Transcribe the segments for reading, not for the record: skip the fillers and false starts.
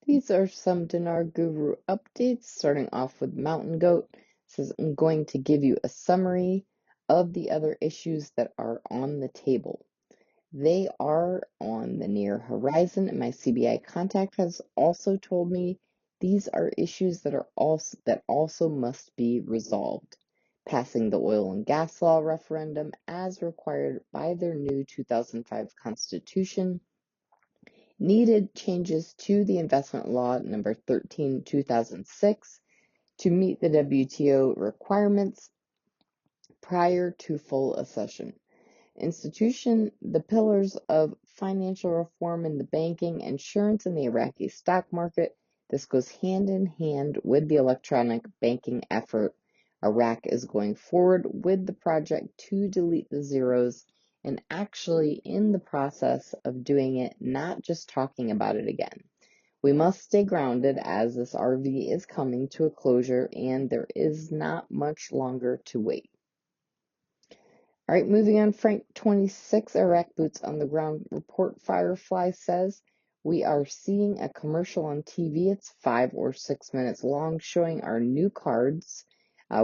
These are some Dinar Guru updates, starting off with Mountain Goat. It says, I'm going to give you a summary of the other issues that are on the table. They are on the near horizon, and my CBI contact has also told me these are issues that also must be resolved. Passing the oil and gas law referendum as required by their new 2005 constitution, needed changes to the investment law number 13, 2006 to meet the WTO requirements prior to full accession. The pillars of financial reform in the banking, insurance, and the Iraqi stock market. This goes hand in hand with the electronic banking effort. Iraq is going forward with the project to delete the zeros and actually in the process of doing it, not just talking about it again. We must stay grounded as this RV is coming to a closure and there is not much longer to wait. All right, moving on, Frank 26, Iraq Boots on the Ground report. Firefly says, we are seeing a commercial on TV. It's 5 or 6 minutes long, showing our new cards.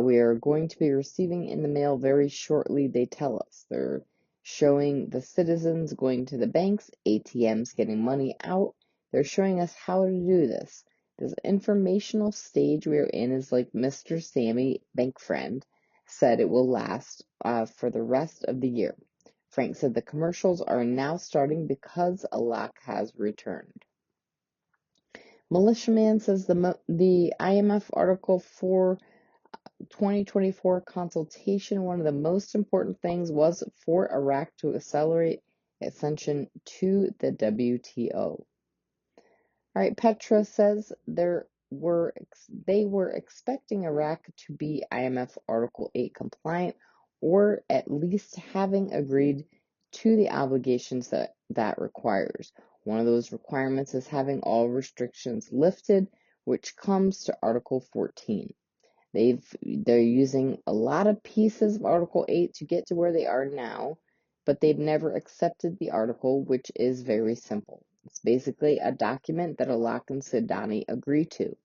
We are going to be receiving in the mail very shortly, they tell us. They're showing the citizens going to the banks, ATMs getting money out. They're showing us how to do this. This informational stage we are in is like Mr. Sammy, bank friend, said it will last for the rest of the year. Frank said the commercials are now starting because Alak has returned. Militiaman says the IMF Article 4 2024 consultation, one of the most important things was for Iraq to accelerate ascension to the WTO. All right, Petra says they were expecting Iraq to be IMF Article 8 compliant, or at least having agreed to the obligations that requires. One of those requirements is having all restrictions lifted, which comes to Article 14. They're using a lot of pieces of Article 8 to get to where they are now, but they've never accepted the article, which is very simple. It's basically a document that Alak and Sudani agree to.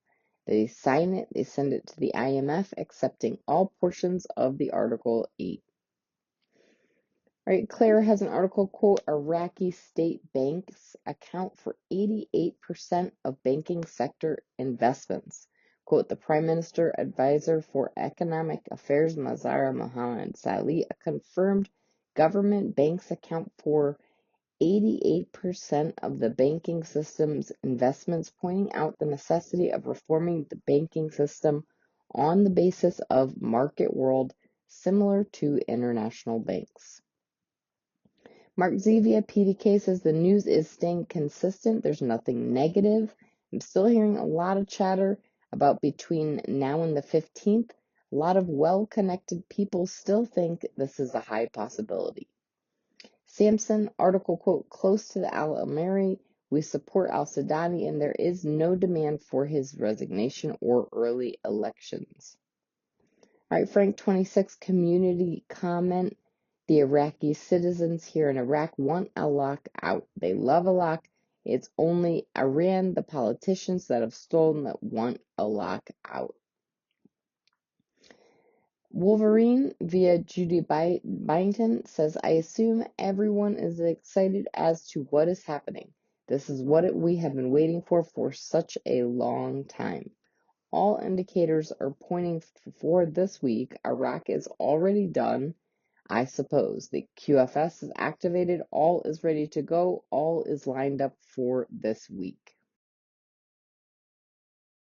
They sign it, they send it to the IMF, accepting all portions of the Article 8. All right, Claire has an article, quote, Iraqi state banks account for 88% of banking sector investments. Quote, the Prime Minister Advisor for Economic Affairs, Mazara Mohammed Salih, confirmed government banks account for 88% of the banking system's investments, pointing out the necessity of reforming the banking system on the basis of market world, similar to international banks. Mark Zevia, PDK, says the news is staying consistent. There's nothing negative. I'm still hearing a lot of chatter about between now and the 15th. A lot of well-connected people still think this is a high possibility. Samson, article, quote, close to the al-Amiri, we support al-Sudani and there is no demand for his resignation or early elections. All right, Frank 26, community comment. The Iraqi citizens here in Iraq want Alak out. They love Alak. It's only Iran, the politicians that have stolen, that want Alak out. Wolverine via Judy Byington says, I assume everyone is excited as to what is happening. This is what we have been waiting for such a long time. All indicators are pointing for this week. Iraq is already done, I suppose. The QFS is activated. All is ready to go. All is lined up for this week.